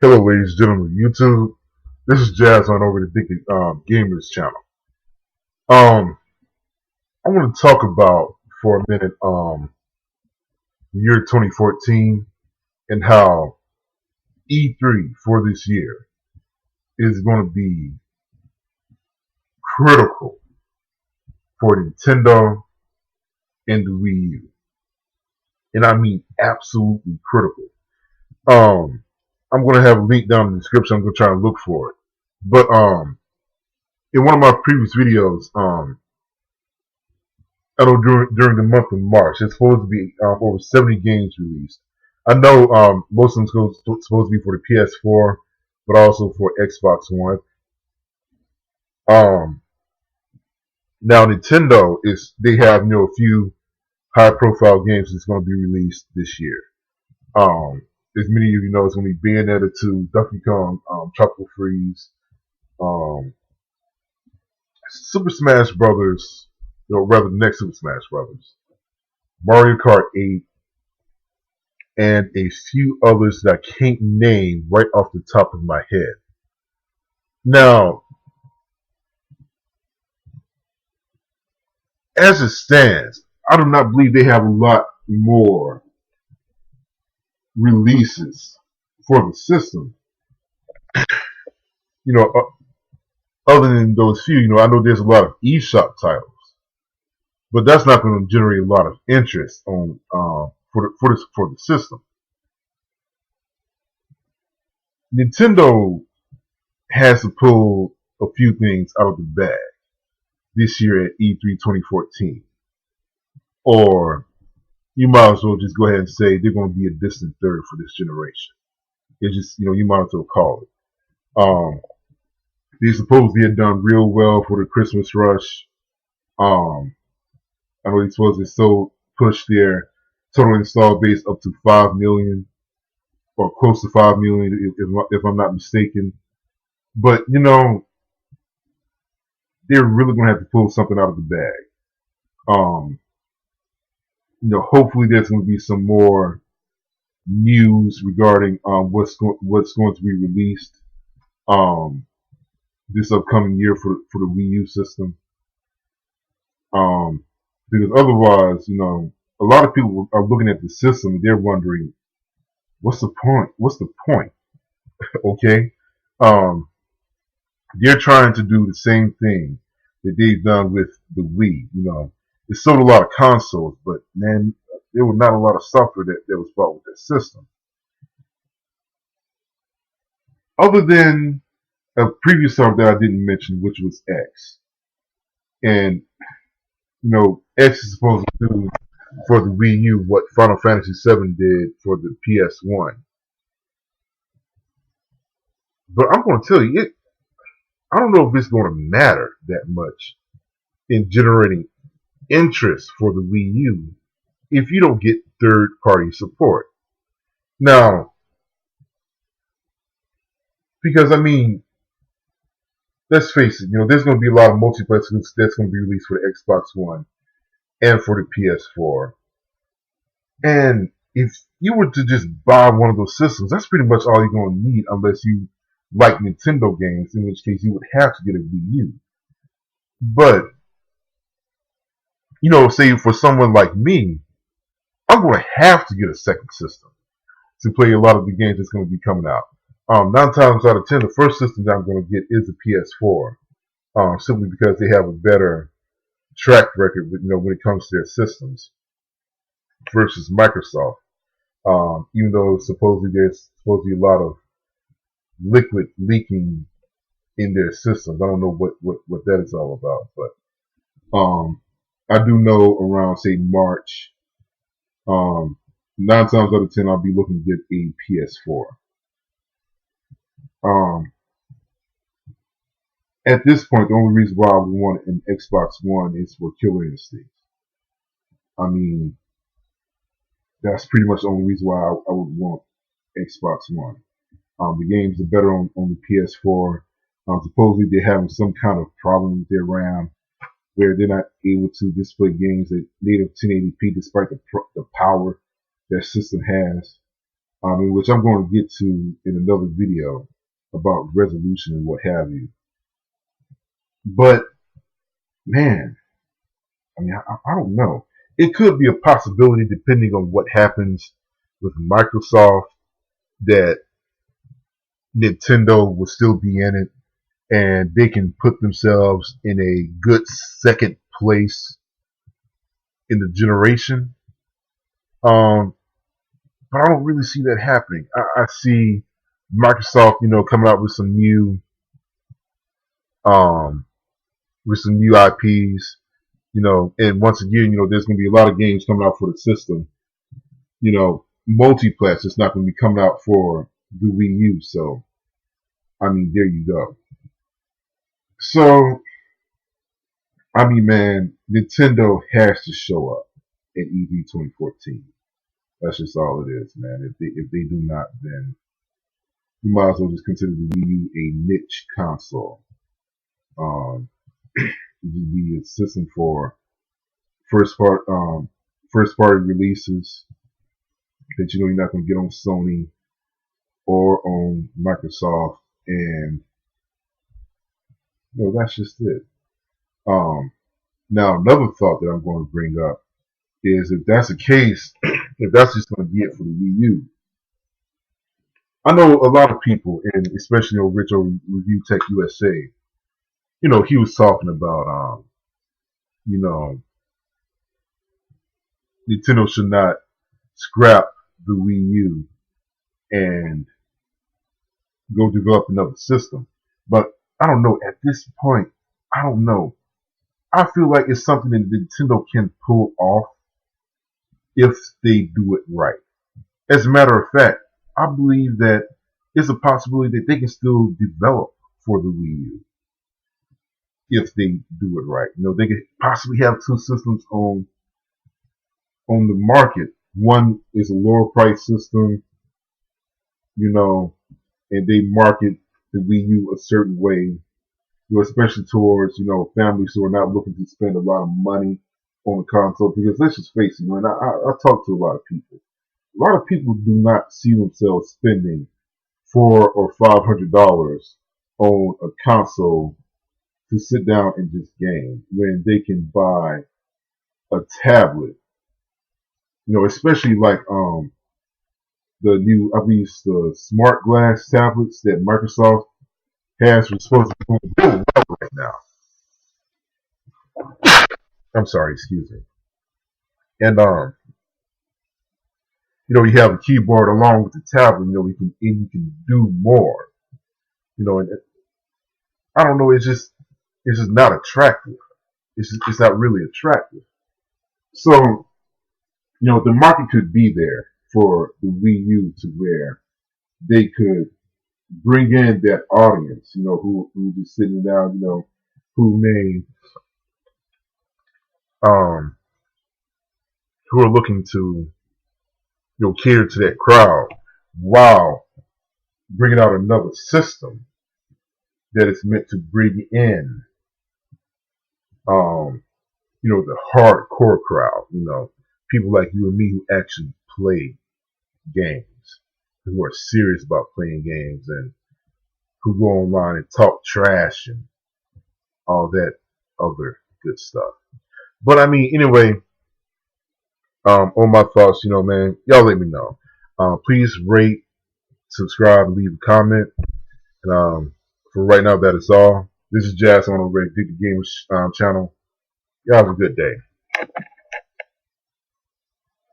Hello, ladies and gentlemen, YouTube. This is Jazz on over the Dicky Gamers channel. I want to talk about for a minute year 2014 and how E3 for this year is going to be critical for Nintendo and the Wii U, and I mean absolutely critical. I'm going to have a link down in the description. I'm going to try and look for it, but in one of my previous videos, I know during the month of March, it's supposed to be over 70 games released. I know most of them supposed to be for the PS4, but also for Xbox One. Um, Now Nintendo they have a few high profile games that's going to be released this year. As many of you know, it's going to be Bayonetta 2, Donkey Kong, Tropical Freeze, um, Super Smash Brothers, or rather the next Super Smash Brothers, Mario Kart 8, and a few others that I can't name right off the top of my head. Now, as it stands, I do not believe they have a lot more releases for the system. You know, other than those few, I know there's a lot of eShop titles, but that's not going to generate a lot of interest on for the system. Nintendo has to pull a few things out of the bag this year at E3 2014. Or you might as well just go ahead and say they're going to be a distant third for this generation. It's just, you might as well call it. They supposedly had done real well for the Christmas rush. I know they supposedly still pushed their total install base up to 5 million or close to 5 million if I'm not mistaken. But, they're really going to have to pull something out of the bag. Hopefully there's going to be some more news regarding what's going to be released this upcoming year for the Wii U system. Because otherwise, a lot of people are looking at the system and they're wondering, what's the point? What's the point? Okay, they're trying to do the same thing that they've done with the Wii. It sold a lot of consoles, but man, there was not a lot of software that was bought with that system. Other than a previous software that I didn't mention, which was X. And, X is supposed to do for the Wii U what Final Fantasy VII did for the PS1. But I'm going to tell you, I don't know if it's going to matter that much in generating interest for the Wii U if you don't get third-party support. Now, because let's face it, there's going to be a lot of multiplayer that's going to be released for the Xbox One and for the PS4. And if you were to just buy one of those systems, that's pretty much all you're going to need unless you like Nintendo games, in which case you would have to get a Wii U. But, say for someone like me, I'm going to have to get a second system to play a lot of the games that's going to be coming out. 9 times out of 10, the first system that I'm going to get is the PS4, simply because they have a better track record, when it comes to their systems versus Microsoft. Even though supposedly there's supposedly a lot of liquid leaking in their systems. I don't know what that is all about, but I do know around say March, 9 times out of 10 I'll be looking to get a PS4. At this point, the only reason why I would want an Xbox One is for Killer Instinct. That's pretty much the only reason why I would want Xbox One. The games are better on the PS4. Supposedly they're having some kind of problem with their RAM where they're not able to display games at native 1080p despite the power their system has. which I'm going to get to in another video about resolution and what have you. But man, I mean, I don't know. It could be a possibility depending on what happens with Microsoft that Nintendo will still be in it and they can put themselves in a good second place in the generation. But I don't really see that happening. I see Microsoft, coming out um, with some new IPs, and once again, there's going to be a lot of games coming out for the system, multiplex. It's not going to be coming out for the Wii U. So, I mean, there you go. So, I mean, man, Nintendo has to show up at E3 2014. That's just all it is, man. If they do not, then you might as well just consider the Wii U a niche console. It would be a system for first party releases that you're not going to get on Sony or on Microsoft, and that's just it. Now another thought that I'm going to bring up is if that's the case, if that's just going to be it for the Wii U. I know a lot of people, and especially Rich over Review Tech USA, he was talking about, Nintendo should not scrap the Wii U and go develop another system. But I don't know. At this point, I don't know. I feel like it's something that Nintendo can pull off if they do it right. As a matter of fact, I believe that it's a possibility that they can still develop for the Wii U if they do it right. They could possibly have two systems on the market. One is a lower price system, and they market the Wii U a certain way, especially towards, families who are not looking to spend a lot of money on the console. Because let's just face it, and I talk to a lot of people. A lot of people do not see themselves spending $400 or $500 on a console to sit down and just game when they can buy a tablet. Especially like the new, I believe it's the smart glass tablets that Microsoft has, was supposed to be doing really well right now. I'm sorry, excuse me. And you have a keyboard along with the tablet. You can do more. And I don't know. It's just not attractive. It's not really attractive. So the market could be there for the Wii U to where they could bring in that audience, who just sitting down, who may who are looking to cater to that crowd while bringing out another system that is meant to bring in the hardcore crowd, people like you and me who actually play games, who are serious about playing games, and who go online and talk trash and all that other good stuff. But I mean, anyway, on my thoughts, man, y'all let me know. Please rate, subscribe, leave a comment. And for right now, that is all. This is Jazz on the Red Dick Gamers channel. Y'all have a good day.